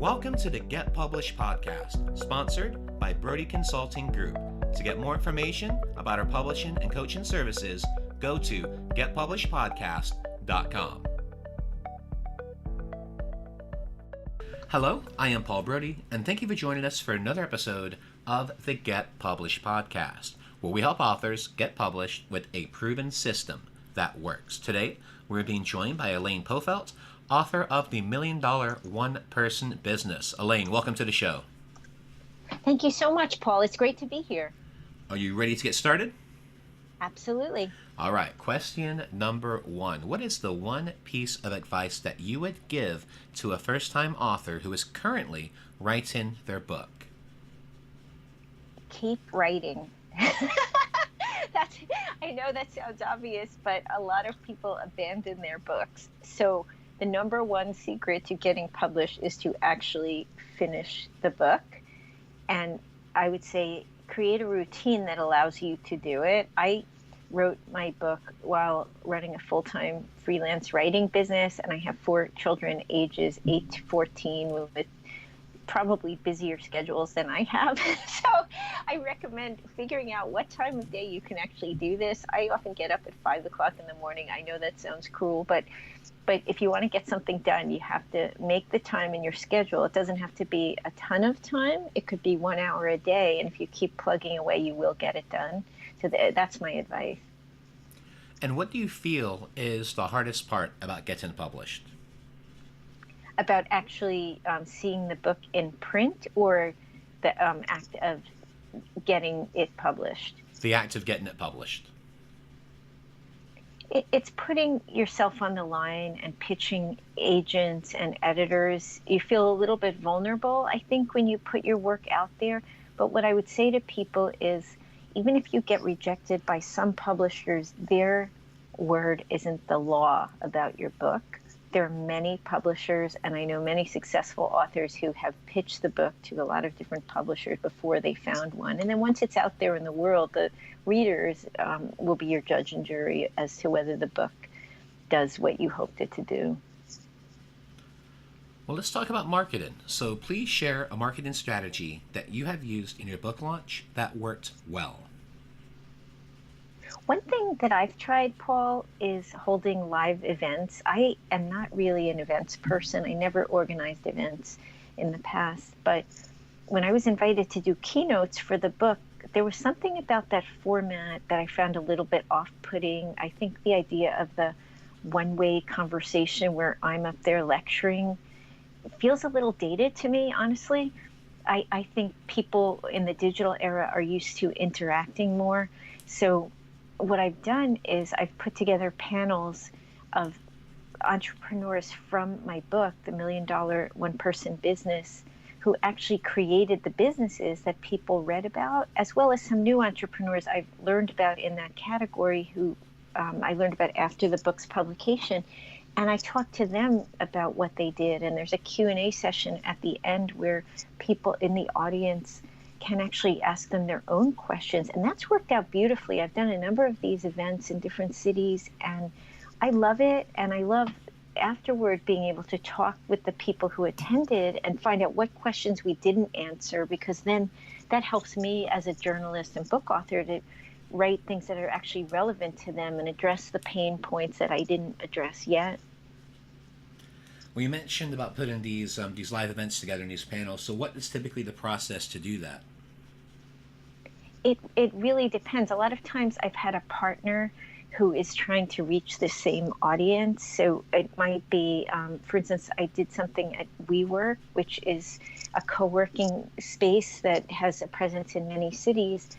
Welcome to the Get Published podcast, sponsored by Brodie Consulting Group. To get more information about our publishing and coaching services, go to getpublishedpodcast.com. Hello, I am Paul Brodie, and thank you for joining us for another episode of the Get Published podcast, where we help authors get published with a proven system that works. Today, we're being joined by Elaine Pofeldt, author of The $1 Million One-Person Business. Elaine, welcome to the show. Thank you so much, Paul. It's great to be here. Are you ready to get started? Absolutely. All right, question number one. What is the one piece of advice that you would give to a first-time author who is currently writing their book? Keep writing. I know that sounds obvious, but a lot of people abandon their books. So the number one secret to getting published is to actually finish the book. And I would say create a routine that allows you to do it. I wrote my book while running a full-time freelance writing business, and I have 4 children ages 8 to 14 with probably busier schedules than I have. So I recommend figuring out what time of day you can actually do this. I often get up at 5 o'clock in the morning. I know that sounds cruel, but if you want to get something done, you have to make the time in your schedule. It doesn't have to be a ton of time. It could be 1 hour a day, and if you keep plugging away, you will get it done. So that's my advice. And what do you feel is the hardest part about getting published? About actually seeing the book in print, or the act of getting it published? The act of getting it published. It's putting yourself on the line and pitching agents and editors. You feel a little bit vulnerable, I think, when you put your work out there. But what I would say to people is, even if you get rejected by some publishers, their word isn't the law about your book. There are many publishers, and I know many successful authors who have pitched the book to a lot of different publishers before they found one. And then once it's out there in the world, the readers will be your judge and jury as to whether the book does what you hoped it to do. Well, let's talk about marketing. So please share a marketing strategy that you have used in your book launch that worked well. One thing that I've tried, Paul, is holding live events. I am not really an events person. I never organized events in the past. But when I was invited to do keynotes for the book, there was something about that format that I found a little bit off-putting. I think the idea of the one-way conversation where I'm up there lecturing feels a little dated to me, honestly. I think people in the digital era are used to interacting more. So what I've done is I've put together panels of entrepreneurs from my book, The $1 Million One-Person Business, who actually created the businesses that people read about, as well as some new entrepreneurs I've learned about in that category who I learned about after the book's publication. And I talked to them about what they did. And there's a Q&A session at the end where people in the audience can actually ask them their own questions. And that's worked out beautifully. I've done a number of these events in different cities, and I love it. And I love afterward being able to talk with the people who attended and find out what questions we didn't answer, because then that helps me as a journalist and book author to write things that are actually relevant to them and address the pain points that I didn't address yet. Well, you mentioned about putting these live events together in these panels. So what is typically the process to do that? It really depends. A lot of times I've had a partner who is trying to reach the same audience. So it might be, for instance, I did something at WeWork, which is a co-working space that has a presence in many cities.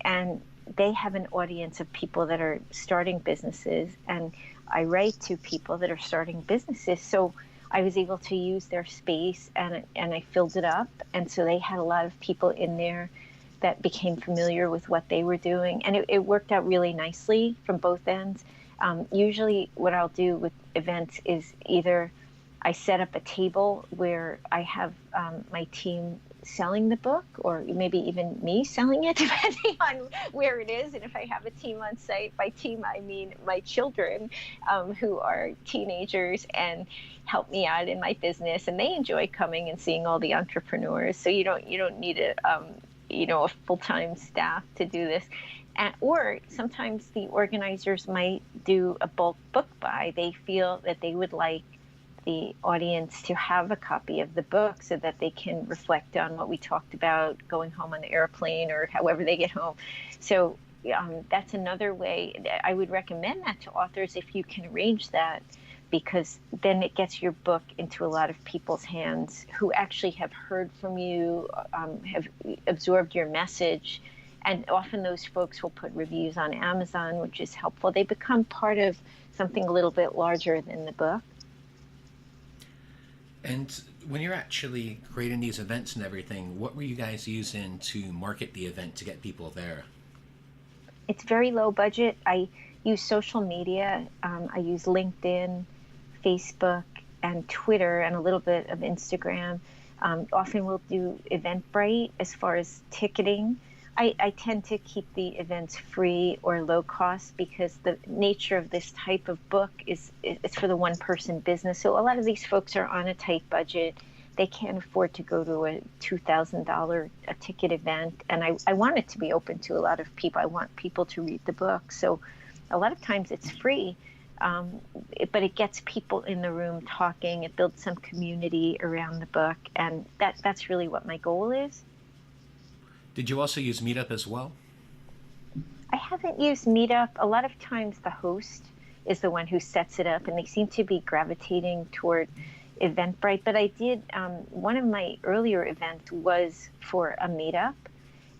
And they have an audience of people that are starting businesses. And I write to people that are starting businesses. So I was able to use their space, and I filled it up. And so they had a lot of people in there that became familiar with what they were doing. And it worked out really nicely from both ends. Usually what I'll do with events is either I set up a table where I have my team selling the book, or maybe even me selling it, depending on where it is. And if I have a team on site, by team I mean my children, who are teenagers and help me out in my business, and they enjoy coming and seeing all the entrepreneurs. So you don't need a full-time staff to do this. Or sometimes the organizers might do a bulk book buy. They feel that they would like the audience to have a copy of the book so that they can reflect on what we talked about going home on the airplane or however they get home. So that's another way. I would recommend that to authors if you can arrange that, because then it gets your book into a lot of people's hands who actually have heard from you, have absorbed your message. And often those folks will put reviews on Amazon, which is helpful. They become part of something a little bit larger than the book. And when you're actually creating these events and everything, what were you guys using to market the event to get people there? It's very low budget. I use social media. I use LinkedIn, Facebook, and Twitter, and a little bit of Instagram. Often we'll do Eventbrite as far as ticketing. I tend to keep the events free or low cost because the nature of this type of book is it's for the one-person business. So a lot of these folks are on a tight budget. They can't afford to go to a $2,000 a ticket event. And I want it to be open to a lot of people. I want people to read the book. So a lot of times it's free, but it gets people in the room talking. It builds some community around the book. And that's really what my goal is. Did you also use Meetup as well? I haven't used Meetup. A lot of times the host is the one who sets it up, and they seem to be gravitating toward Eventbrite. But I did, one of my earlier events was for a Meetup,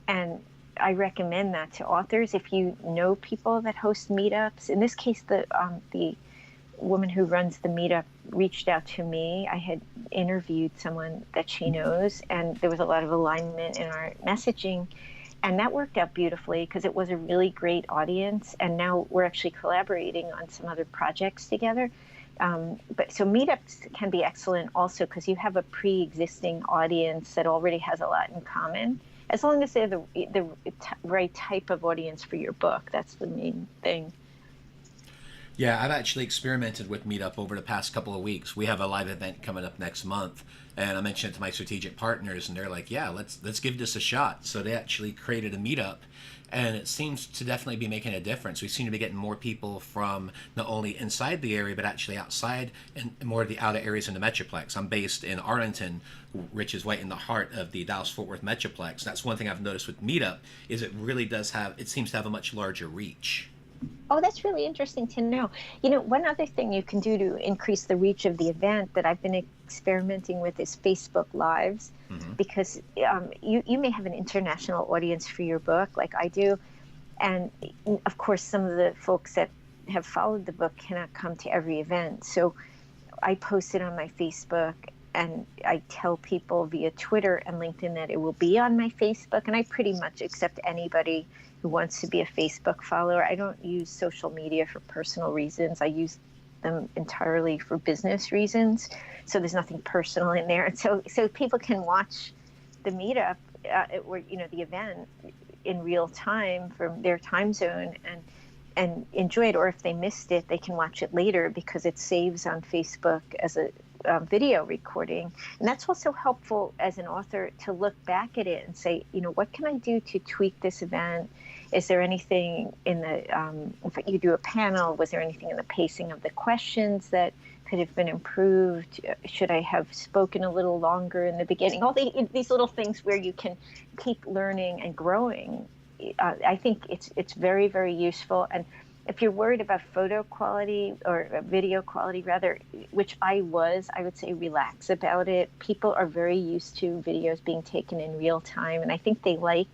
and I recommend that to authors. If you know people that host Meetups, in this case, the woman who runs the Meetup reached out to me. I had interviewed someone that she knows, and there was a lot of alignment in our messaging, and that worked out beautifully because it was a really great audience, and now we're actually collaborating on some other projects together. But so Meetups can be excellent also because you have a pre-existing audience that already has a lot in common, as long as they're the right type of audience for your book. That's the main thing. Yeah, I've actually experimented with Meetup over the past couple of weeks. We have a live event coming up next month, and I mentioned it to my strategic partners, and they're like, "Yeah, let's give this a shot." So they actually created a Meetup, and it seems to definitely be making a difference. We seem to be getting more people from not only inside the area, but actually outside and more of the outer areas in the Metroplex. I'm based in Arlington, which is right in the heart of the Dallas-Fort Worth Metroplex. That's one thing I've noticed with Meetup is it seems to have a much larger reach. Oh, that's really interesting to know. One other thing you can do to increase the reach of the event that I've been experimenting with is Facebook Lives, because you may have an international audience for your book, like I do. And of course, some of the folks that have followed the book cannot come to every event. So I post it on my Facebook, and I tell people via Twitter and LinkedIn that it will be on my Facebook. And I pretty much accept anybody who wants to be a Facebook follower. I don't use social media for personal reasons. I use them entirely for business reasons. So there's nothing personal in there. And so people can watch the Meetup or the event in real time from their time zone and enjoy it. Or if they missed it, they can watch it later because it saves on Facebook as a video recording. And that's also helpful as an author to look back at it and say, what can I do to tweak this event? Is there anything in the, if you do a panel, was there anything in the pacing of the questions that could have been improved? Should I have spoken a little longer in the beginning? All these little things where you can keep learning and growing. I think it's very, very useful. And if you're worried about photo quality or video quality rather, which I would say relax about it. People are very used to videos being taken in real time, and I think they like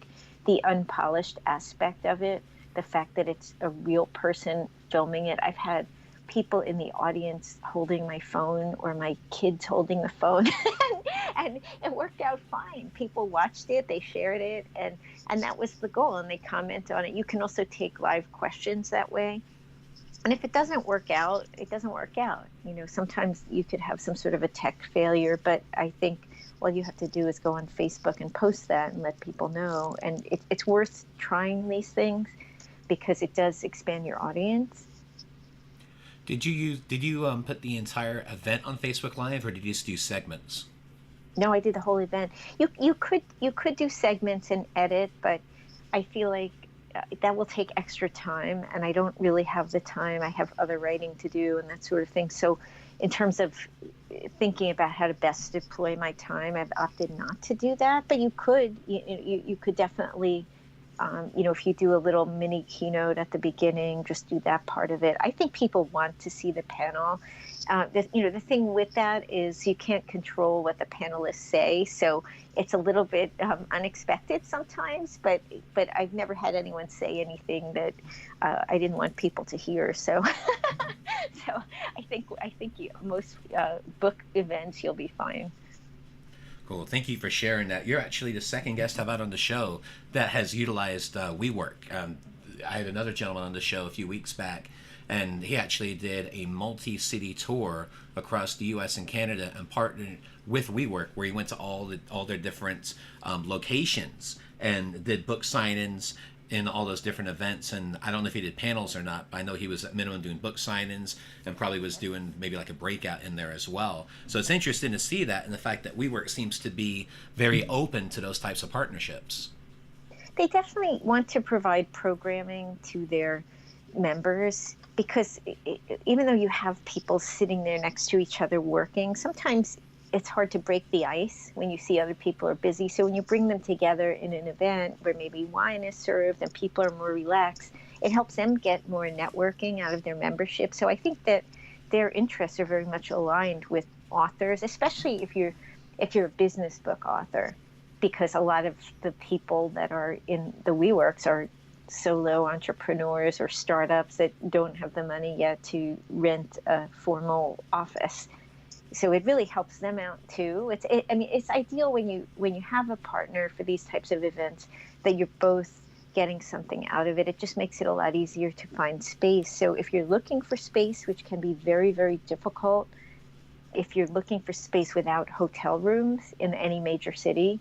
the unpolished aspect of it, the fact that it's a real person filming it. I've had people in the audience holding my phone or my kids holding the phone and it worked out fine. People watched it, they shared it, and that was the goal, and they comment on it. You can also take live questions that way. And if it doesn't work out, it doesn't work out. Sometimes you could have some sort of a tech failure, but I think all you have to do is go on Facebook and post that and let people know. And it's worth trying these things because it does expand your audience. Did you put the entire event on Facebook Live, or did you just do segments? No, I did the whole event. You could do segments and edit, but I feel like that will take extra time, and I don't really have the time. I have other writing to do and that sort of thing. So in terms of thinking about how to best deploy my time, I've opted not to do that. But you could definitely, if you do a little mini keynote at the beginning, just do that part of it. I think people want to see the panel. The thing with that is you can't control what the panelists say, so it's a little bit unexpected sometimes. But I've never had anyone say anything that I didn't want people to hear. So, so I think most book events you'll be fine. Cool. Thank you for sharing that. You're actually the second guest I've had on the show that has utilized WeWork. I had another gentleman on the show a few weeks back, and he actually did a multi-city tour across the U.S. and Canada and partnered with WeWork, where he went to all their different locations and did book signings in all those different events. And I don't know if he did panels or not, but I know he was at minimum doing book signings and probably was doing maybe like a breakout in there as well. So it's interesting to see that, and the fact that WeWork seems to be very open to those types of partnerships. They definitely want to provide programming to their members because even though you have people sitting there next to each other working, sometimes it's hard to break the ice when you see other people are busy. So when you bring them together in an event where maybe wine is served and people are more relaxed, it helps them get more networking out of their membership. So I think that their interests are very much aligned with authors, especially if you're a business book author, because a lot of the people that are in the WeWorks are solo entrepreneurs or startups that don't have the money yet to rent a formal office. So it really helps them out too. It's ideal when you have a partner for these types of events that you're both getting something out of it. It just makes it a lot easier to find space. So if you're looking for space, which can be very, very difficult, if you're looking for space without hotel rooms in any major city,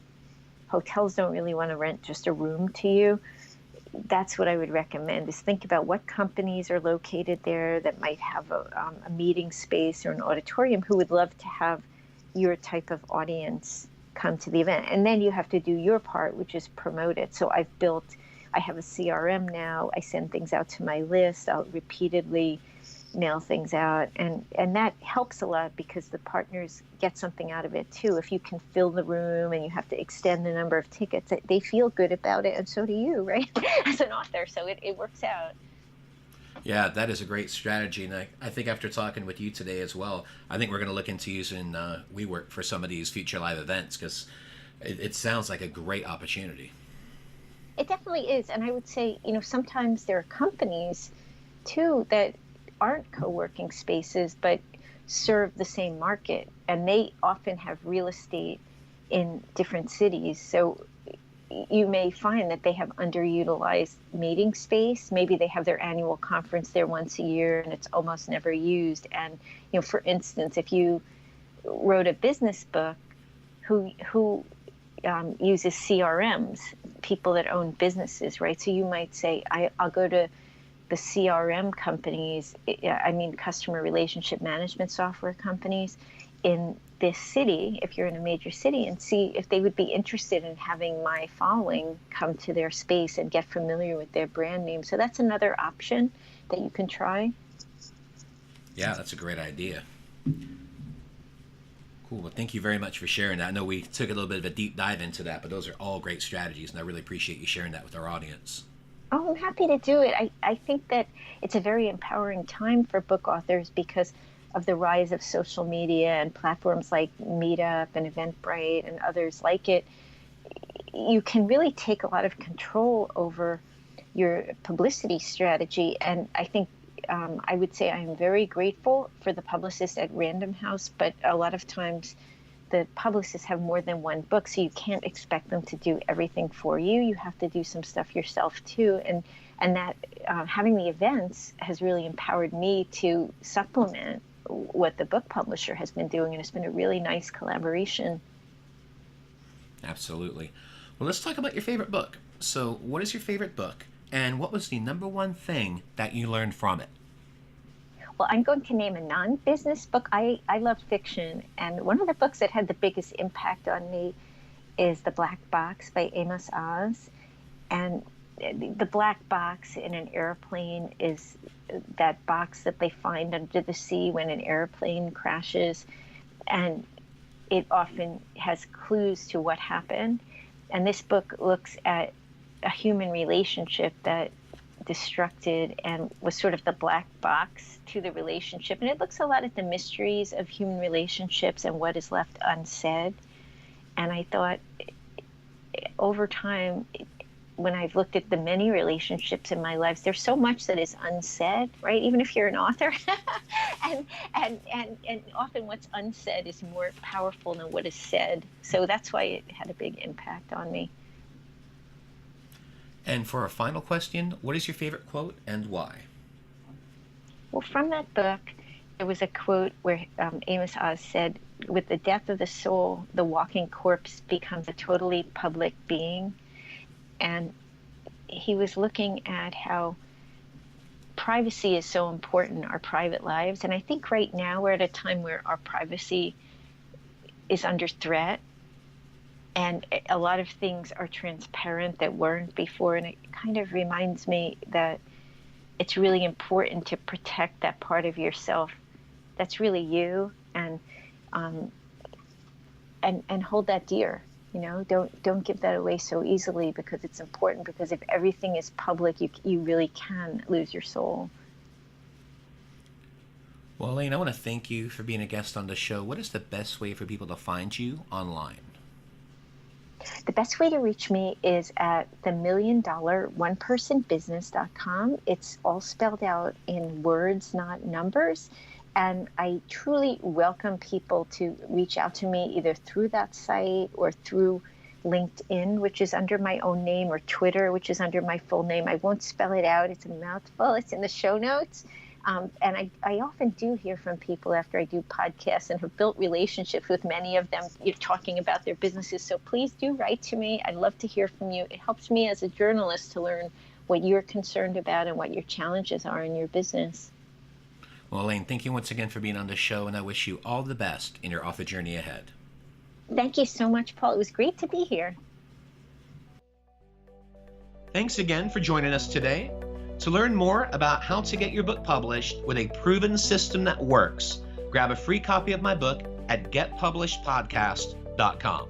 hotels don't really want to rent just a room to you. That's what I would recommend, is think about what companies are located there that might have a meeting space or an auditorium who would love to have your type of audience come to the event. And then you have to do your part, which is promote it. So I have a CRM now. I send things out to my list. I'll repeatedly mail things out. And that helps a lot because the partners get something out of it too. If you can fill the room and you have to extend the number of tickets, they feel good about it. And so do you, right? As an author. So it works out. Yeah, that is a great strategy. And I think after talking with you today as well, I think we're going to look into using WeWork for some of these future live events because it sounds like a great opportunity. It definitely is. And I would say, sometimes there are companies too that aren't co-working spaces but serve the same market, and they often have real estate in different cities. So you may find that they have underutilized meeting space. Maybe they have their annual conference there once a year and it's almost never used. And for instance, if you wrote a business book who uses CRMs, people that own businesses, right? So you might say, I'll go to the CRM companies, customer relationship management software companies in this city, if you're in a major city, and see if they would be interested in having my following come to their space and get familiar with their brand name. So that's another option that you can try. Yeah, that's a great idea. Cool. Well, thank you very much for sharing that. I know we took a little bit of a deep dive into that, but those are all great strategies, and I really appreciate you sharing that with our audience. Oh, I'm happy to do it. I think that it's a very empowering time for book authors because of the rise of social media and platforms like Meetup and Eventbrite and others like it. You can really take a lot of control over your publicity strategy. And I think I would say I'm very grateful for the publicist at Random House, but a lot of times the publicists have more than one book, so you can't expect them to do everything for you. You have to do some stuff yourself too. And that having the events has really empowered me to supplement what the book publisher has been doing, and it's been a really nice collaboration. Absolutely. Well, let's talk about your favorite book. So, what is your favorite book, and what was the number one thing that you learned from it? Well, I'm going to name a non-business book. I love fiction, and one of the books that had the biggest impact on me is The Black Box by Amos Oz. And the black box in an airplane is that box that they find under the sea when an airplane crashes. And it often has clues to what happened. And this book looks at a human relationship that destructed and was sort of the black box to the relationship. And it looks a lot at the mysteries of human relationships and what is left unsaid. And I thought over time, when I've looked at the many relationships in my life, there's so much that is unsaid, right? Even if you're an author. and often what's unsaid is more powerful than what is said. So that's why it had a big impact on me. And for a final question, what is your favorite quote and why? Well, from that book, there was a quote where Amos Oz said, "With the death of the soul, the walking corpse becomes a totally public being." And he was looking at how privacy is so important, our private lives. And I think right now we're at a time where our privacy is under threat. And a lot of things are transparent that weren't before. And it kind of reminds me that it's really important to protect that part of yourself that's really you, and hold that dear. You know, don't give that away so easily, because it's important. Because if everything is public, you really can lose your soul. Well, Elaine, I want to thank you for being a guest on the show. What is the best way for people to find you online? The best way to reach me is at themilliondollar1personbusiness.com. It's all spelled out in words, not numbers. And I truly welcome people to reach out to me either through that site or through LinkedIn, which is under my own name, or Twitter, which is under my full name. I won't spell it out. It's a mouthful. It's in the show notes. And I often do hear from people after I do podcasts, and have built relationships with many of them, talking about their businesses. So please do write to me. I'd love to hear from you. It helps me as a journalist to learn what you're concerned about and what your challenges are in your business. Well, Elaine, thank you once again for being on the show, and I wish you all the best in your author journey ahead. Thank you so much, Paul. It was great to be here. Thanks again for joining us today. To learn more about how to get your book published with a proven system that works, grab a free copy of my book at getpublishedpodcast.com.